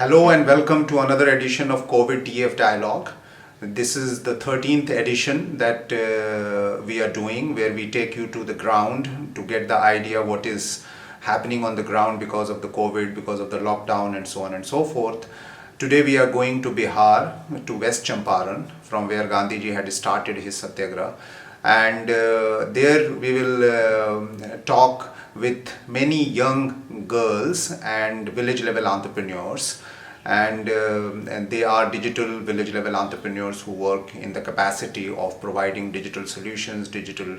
Hello and welcome to another edition of COVID TF Dialogue. This is the 13th edition that we are doing, where we take you to the ground to get the idea what is happening on the ground because of the COVID, because of the lockdown and so on and so forth. Today we are going to Bihar, to West Champaran, from where Gandhiji had started his satyagraha. And there we will talk with many young girls and village level entrepreneurs, and they are digital village level entrepreneurs who work in the capacity of providing digital solutions, digital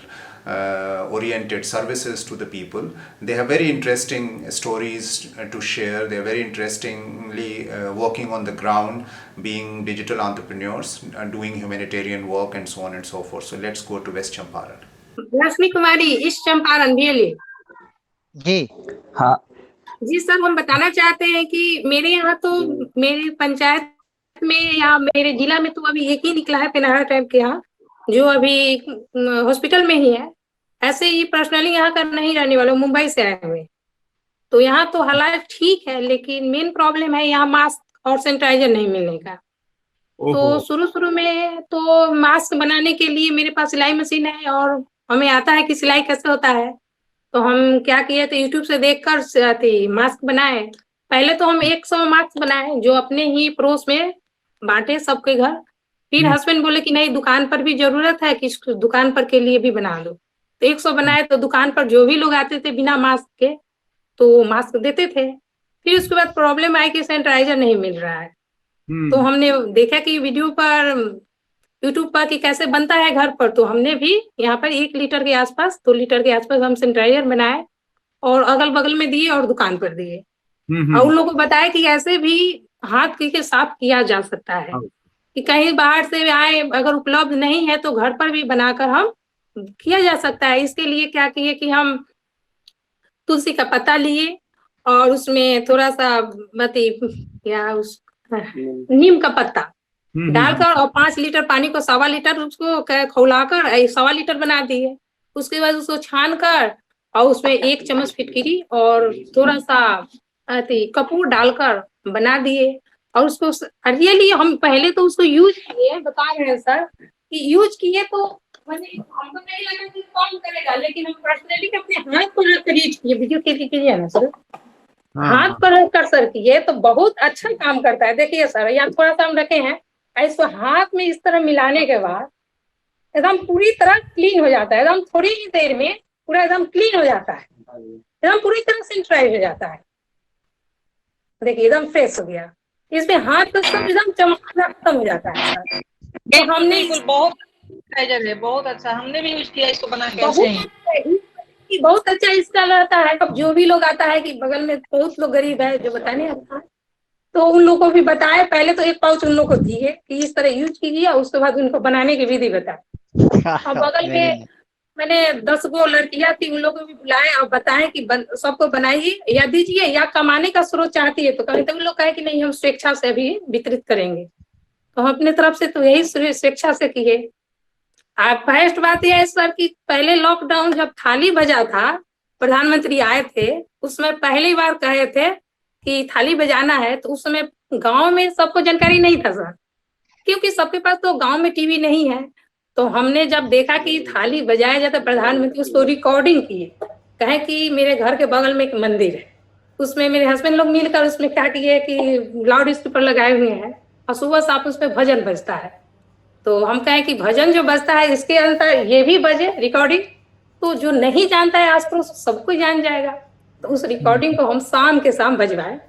oriented services to the people. They have very interesting stories to share. They are very interestingly working on the ground, being digital entrepreneurs, doing humanitarian work and so on and so forth. So let's go to West Champaran. Rashmi Kumari, east Champaran भेली जी हाँ जी sir, हम बताना चाहते हैं कि मेरे यहाँ तो मेरे पंचायत में या मेरे जिला में तो अभी एक ही निकला है पेनारा टाइप के यहाँ, जो अभी हॉस्पिटल में ही है। ऐसे ही पर्सनली यहाँ का नहीं रहने वाले, मुंबई से आए हुए। तो यहाँ तो हालात ठीक है, लेकिन मेन प्रॉब्लम है यहाँ मास्क और सैनिटाइजर नहीं मिलने का। तो शुरू में तो मास्क बनाने के लिए मेरे पास सिलाई मशीन है और हमें आता है कि सिलाई कैसे होता है। तो हम क्या किए थे, यूट्यूब से देखकर मास्क बनाए। पहले तो हम 100 मास्क बनाए, जो अपने ही पड़ोस में बांटे सबके घर। फिर हस्बैंड बोले कि नहीं, दुकान पर भी जरूरत है कि दुकान पर के लिए भी बना दो। तो 100 बनाए, तो दुकान पर जो भी लोग आते थे बिना मास्क के तो मास्क देते थे। फिर उसके बाद प्रॉब्लम आई कि सैनिटाइजर नहीं मिल रहा है। तो हमने देखा कि वीडियो पर यूट्यूब पर कि कैसे बनता है घर पर। तो हमने भी यहाँ पर 1 लीटर के आसपास 2 लीटर के आसपास हम सैनिटाइजर बनाए और अगल बगल में दिए और दुकान पर दिए। और उन लोगों को बताया कि ऐसे भी हाथ के साफ किया जा सकता है, कि कहीं बाहर से आए अगर उपलब्ध नहीं है तो घर पर भी बनाकर हम किया जा सकता है। इसके लिए क्या किए कि हम तुलसी का पत्ता लिए और उसमें थोड़ा सा नीम का पत्ता डालकर और 5 लीटर पानी को 1.25 लीटर उसको खौलाकर 1.25 लीटर बना दिए। उसके बाद उसको छान कर और उसमें 1 चम्मच फिटकिरी और थोड़ा सा कपूर डालकर बना दिए। और उसको रियली हम पहले तो उसको यूज किए, बता रहे हैं सर कि यूज किए तो हमको नहीं लगा कि काम करेगा, लेकिन हम पर्सनली अपने हाथ पर रखकर यूज किए। वीडियो कीजिए ना सर, हाथ पर रखकर सर किए तो बहुत अच्छा काम करता है। देखिए सर, यहाँ थोड़ा सा हम रखे हैं, इसको हाथ में इस तरह मिलाने के बाद एकदम पूरी तरह क्लीन हो जाता है। एकदम थोड़ी ही देर में पूरा एकदम क्लीन हो जाता है, एकदम पूरी तरह सैनिटाइज हो जाता है। देखिए एकदम फ्रेश हो गया। इसमें हाथ तो सब एकदम चमकना खत्म हो जाता है। तो हमने बहुत सैनिटाइजर है, बहुत अच्छा, हमने भी यूज किया इसको बना के। बहुत अच्छा इसका रहता है। अब जो भी लोग आता है कि बगल में बहुत लोग गरीब है जो बताने आता है, तो उन लोगों को भी बताए। पहले तो 1 पाउच उन लोगों को दिए कि इस तरह यूज कीजिए, उसके बाद उनको बनाने की विधि बताए। और बगल में मैंने 10 गो लड़कियां थी, उन लोगों को भी बुलाए और बताएं कि सबको बनाइए या दीजिए, या कमाने का स्रोत चाहती है तो कहीं। तो उन लोग कहे कि नहीं, हम स्वेच्छा से अभी वितरित करेंगे। तो हम अपने तरफ से तो यही स्वेच्छा से किए। आप फर्स्ट बात यह है सर कि पहले लॉकडाउन जब थाली बजा था, प्रधानमंत्री आए थे, उसमें पहली बार कहे थे कि थाली बजाना है। तो उस समय गांव में सबको जानकारी नहीं था सर, क्योंकि सबके पास तो गांव में टीवी नहीं है। तो हमने जब देखा कि थाली बजाया जाता, प्रधानमंत्री उसको रिकॉर्डिंग किए। कहे कि मेरे घर के बगल में एक मंदिर है, उसमें मेरे हस्बैंड लोग मिलकर उसमें क्या किए कि लाउड स्पीकर लगाए हुए हैं और सुबह शाम उस पर भजन बजता है। तो हम कहें कि भजन जो बजता है इसके अंदर ये भी बजे रिकॉर्डिंग, तो जो नहीं जानता है आस पड़ोस सबको जान जाएगा। तो उस रिकॉर्डिंग को हम शाम के शाम बजवाए।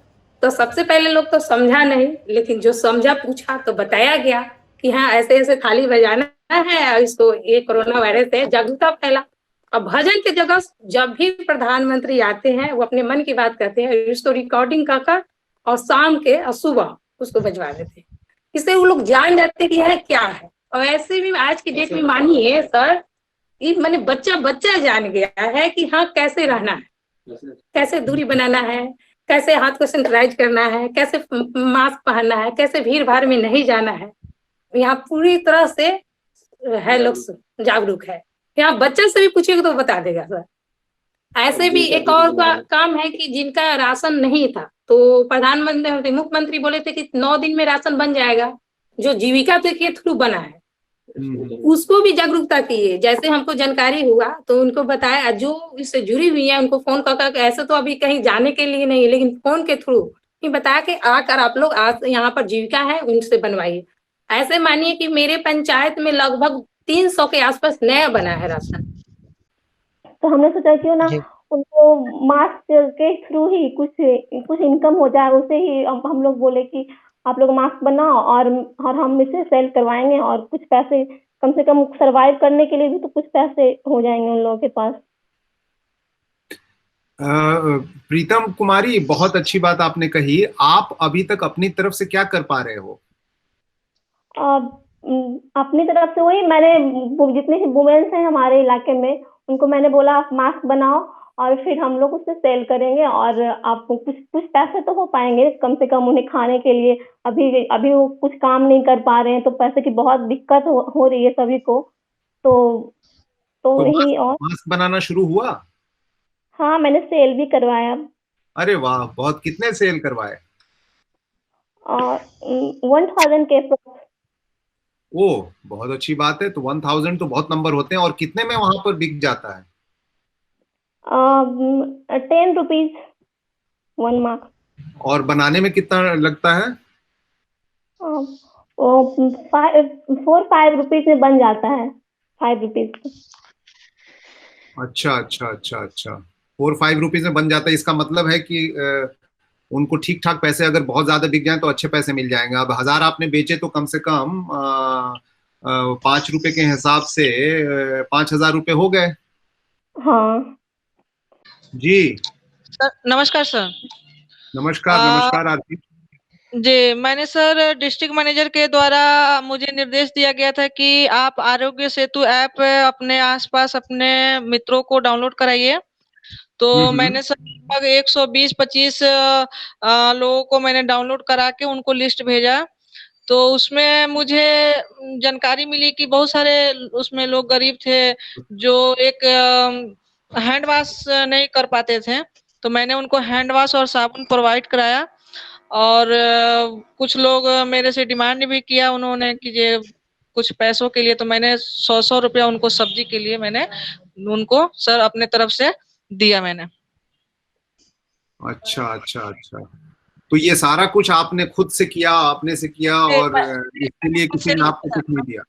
तो सबसे पहले लोग तो समझा नहीं, लेकिन जो समझा पूछा तो बताया गया कि हाँ ऐसे ऐसे थाली बजाना है और इसको ये कोरोना वायरस है, जागरूकता फैला। अब भजन की जगह जब भी प्रधानमंत्री आते हैं वो अपने मन की बात कहते हैं, इसको रिकॉर्डिंग कर और शाम के और सुबह उसको बजवा देते हैं। इससे वो लोग जान जाते कि है क्या है। और ऐसे भी आज की डेट में मानिए सर, मैंने बच्चा जान गया है कि हाँ कैसे रहना है, कैसे दूरी बनाना है, कैसे हाथ को सैनिटाइज करना है, कैसे मास्क पहनना है, कैसे भीड़ भाड़ में नहीं जाना है। यहाँ पूरी तरह से है लोग जागरूक है। यहाँ बच्चा से भी पूछिएगा तो बता देगा सर। ऐसे भी एक और काम है कि जिनका राशन नहीं था, तो प्रधानमंत्री मुख्यमंत्री बोले थे कि 9 दिन में राशन बन जाएगा, जो जीविका के थ्रू बना है उसको भी जागरूकता किए। जैसे हमको जानकारी हुआ तो उनको बताया, जो इससे जुड़ी हुई है उनको फोन कर ऐसे तो अभी कहीं जाने के लिए नहीं, लेकिन फोन के थ्रू ही बताया कि आकर आप लोग आज यहाँ पर जीविका है उनसे बनवाइए। ऐसे मानिए कि मेरे पंचायत में लगभग 300 के आसपास नया बना है राशन। तो हमने सोचा क्यों ना जी। उनको मास्क के थ्रू ही कुछ कुछ इनकम हो जाए, उसे ही हम लोग बोले कि आप लोग मास्क बनाओ और हम इसे सेल करवाएंगे और कुछ पैसे कम से कम सरवाइव करने के लिए भी तो कुछ पैसे हो जाएंगे उन लोगों के पास। प्रीतम कुमारी, बहुत अच्छी बात आपने कही। आप अभी तक अपनी तरफ से क्या कर पा रहे हो? अपनी तरफ से वही मैंने जितने वुमेन्स हैं हमारे इलाके में उनको मैंने बोला आप मास्क बनाओ और फिर हम लोग उससे सेल करेंगे और आपको कुछ कुछ पैसे तो हो पाएंगे कम से कम उन्हें खाने के लिए। अभी अभी वो कुछ काम नहीं कर पा रहे हैं तो पैसे की बहुत दिक्कत हो रही है सभी को। तो यही। और मास्क बनाना शुरू हुआ? हाँ, मैंने सेल भी करवाया। अरे वाह, बहुत। कितने सेल करवाए? 1000 के। ओह, बहुत अच्छी बात है। तो 1000 तो बहुत नंबर होते हैं। और कितने में वहां पर बिक जाता है? 10 रुपीज 1 मार्क। और बनाने में कितना लगता है? 4-5 रुपीज में बन जाता है, 5 रुपीज। अच्छा अच्छा अच्छा अच्छा, 4-5 रुपीज में बन जाता है। इसका मतलब है कि उनको ठीक ठाक पैसे अगर बहुत ज्यादा बिक जाए तो अच्छे पैसे मिल जाएंगे। अब 1000 आपने बेचे तो कम से कम 5 रुपए के हिसाब से 5000 रुपए हो गए। हाँ जी। सर नमस्कार सर। नमस्कार नमस्कार आरती जी, मैंने सर डिस्ट्रिक्ट मैनेजर के द्वारा मुझे निर्देश दिया गया था कि आप आरोग्य सेतु ऐप अपने आसपास अपने मित्रों को डाउनलोड कराइए। तो मैंने सर लगभग 120-25 लोगों को मैंने डाउनलोड करा के उनको लिस्ट भेजा। तो उसमें मुझे जानकारी मिली कि बहुत सारे उसमें लोग गरीब थे जो एक हैंड वॉश नहीं कर पाते थे। तो मैंने उनको हैंड वॉश और साबुन प्रोवाइड कराया। और कुछ लोग मेरे से डिमांड भी किया उन्होंने कि ये कुछ पैसों के लिए। तो मैंने 100 रुपया उनको सब्जी के लिए मैंने उनको सर अपने तरफ से दिया मैंने। अच्छा अच्छा अच्छा, तो ये सारा कुछ आपने खुद से किया, आपने से किया, और इसके लिए किसी ने आपको कुछ नहीं दिया?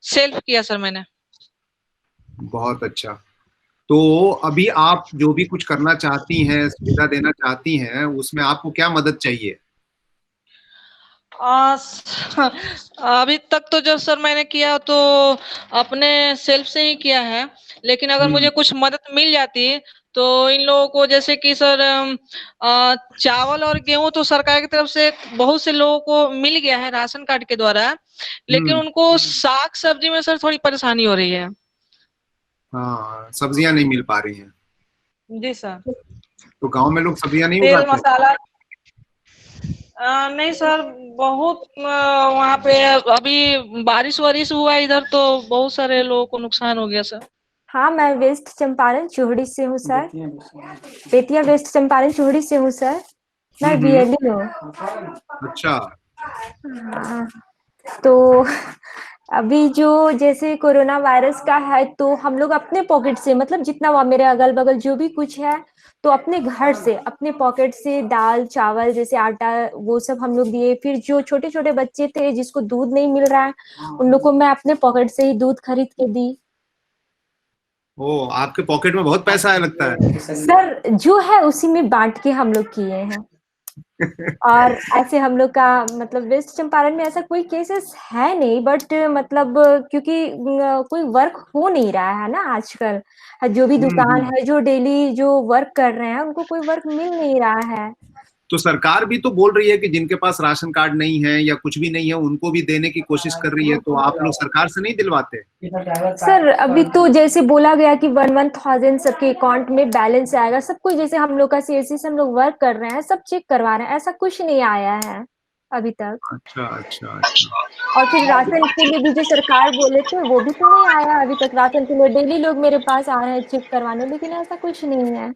सेल्फ किया सर मैंने। बहुत अच्छा। तो अभी आप जो भी कुछ करना चाहती हैं, सुविधा देना चाहती हैं, उसमें आपको क्या मदद चाहिए? अभी तक तो जो सर मैंने किया तो अपने सेल्फ से ही किया है। लेकिन अगर मुझे कुछ मदद मिल जाती तो इन लोगों को, जैसे कि सर चावल और गेहूं तो सरकार की तरफ से बहुत से लोगों को मिल गया है राशन कार्ड के द्वारा। लेकिन उनको साग सब्जी में सर थोड़ी परेशानी हो रही है। हाँ, सब्जियां नहीं मिल पा रही हैं। जी सर। तो गांव में लोग सब्जियां नहीं तेल उगाते? मसाला नहीं सर, बहुत वहाँ पे अभी बारिश वारिश हुआ इधर तो बहुत सारे लोगों को नुकसान हो गया सर। हाँ, मैं वेस्ट चंपारण चोहड़ी से हूँ सर। बेतिया वेस्ट चंपारण चोहड़ी से हूँ सर। मैं बीएलई हूँ। अच्छा। हाँ, तो अभी जो जैसे कोरोना वायरस का है तो हम लोग अपने पॉकेट से, मतलब जितना मेरे अगल बगल जो भी कुछ है तो अपने घर से, अपने पॉकेट से दाल चावल जैसे आटा वो सब हम लोग दिए। फिर जो छोटे छोटे बच्चे थे जिसको दूध नहीं मिल रहा है उन लोग को मैं अपने पॉकेट से ही दूध खरीद के दी। ओ, आपके पॉकेट में बहुत पैसा है लगता है। सर जो है उसी में बांट के हम लोग किए हैं। और ऐसे हम लोग का मतलब वेस्ट चंपारण में ऐसा कोई केसेस है नहीं, बट मतलब क्योंकि कोई वर्क हो नहीं रहा है ना आजकल। जो भी दुकान है जो डेली जो वर्क कर रहे हैं उनको कोई वर्क मिल नहीं रहा है। तो सरकार भी तो बोल रही है कि जिनके पास राशन कार्ड नहीं है या कुछ भी नहीं है उनको भी देने की कोशिश कर रही है। तो आप लोग सरकार से नहीं दिलवाते? सर अभी तो जैसे बोला गया कि 1,000 सबके अकाउंट में बैलेंस आएगा। सब कुछ जैसे हम लोग का सीएससी से हम लोग वर्क कर रहे हैं, सब चेक करवा रहे हैं, ऐसा कुछ नहीं आया है अभी तक। अच्छा अच्छा अच्छा। और फिर राशन के लिए भी जो सरकार बोले थे वो भी तो नहीं आया अभी तक। राशन के लिए डेली लोग मेरे पास आ रहे हैं चेक करवाने, लेकिन ऐसा कुछ नहीं है।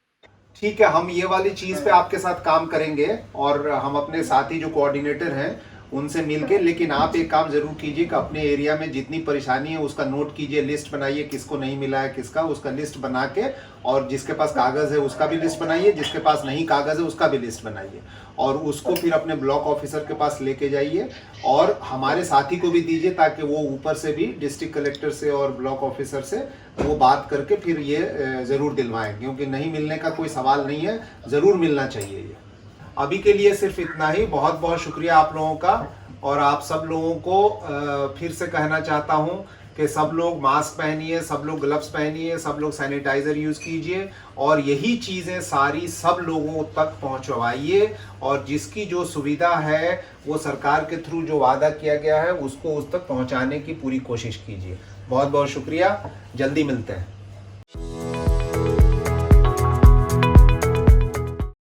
ठीक है, हम ये वाली चीज पे आपके साथ काम करेंगे और हम अपने साथी जो कोऑर्डिनेटर हैं उनसे मिलके, लेकिन आप एक काम जरूर कीजिए कि अपने एरिया में जितनी परेशानी है उसका नोट कीजिए, लिस्ट बनाइए किसको नहीं मिला है किसका, उसका लिस्ट बना के, और जिसके पास कागज है उसका भी लिस्ट बनाइए, जिसके पास नहीं कागज है उसका भी लिस्ट बनाइए, और उसको फिर अपने ब्लॉक ऑफिसर के पास लेके जाइए और हमारे साथी को भी दीजिए ताकि वो ऊपर से भी डिस्ट्रिक्ट कलेक्टर से और ब्लॉक ऑफिसर से वो बात करके फिर ये ज़रूर दिलवाएं, क्योंकि नहीं मिलने का कोई सवाल नहीं है, ज़रूर मिलना चाहिए ये। अभी के लिए सिर्फ इतना ही। बहुत बहुत शुक्रिया आप लोगों का, और आप सब लोगों को फिर से कहना चाहता हूं कि सब लोग मास्क पहनिए, सब लोग ग्लव्स पहनिए, सब लोग सैनिटाइजर यूज़ कीजिए, और यही चीज़ें सारी सब लोगों तक पहुंचवाइए, और जिसकी जो सुविधा है वो सरकार के थ्रू जो वादा किया गया है उसको उस तक पहुंचाने की पूरी कोशिश कीजिए। बहुत बहुत शुक्रिया, जल्दी मिलते हैं।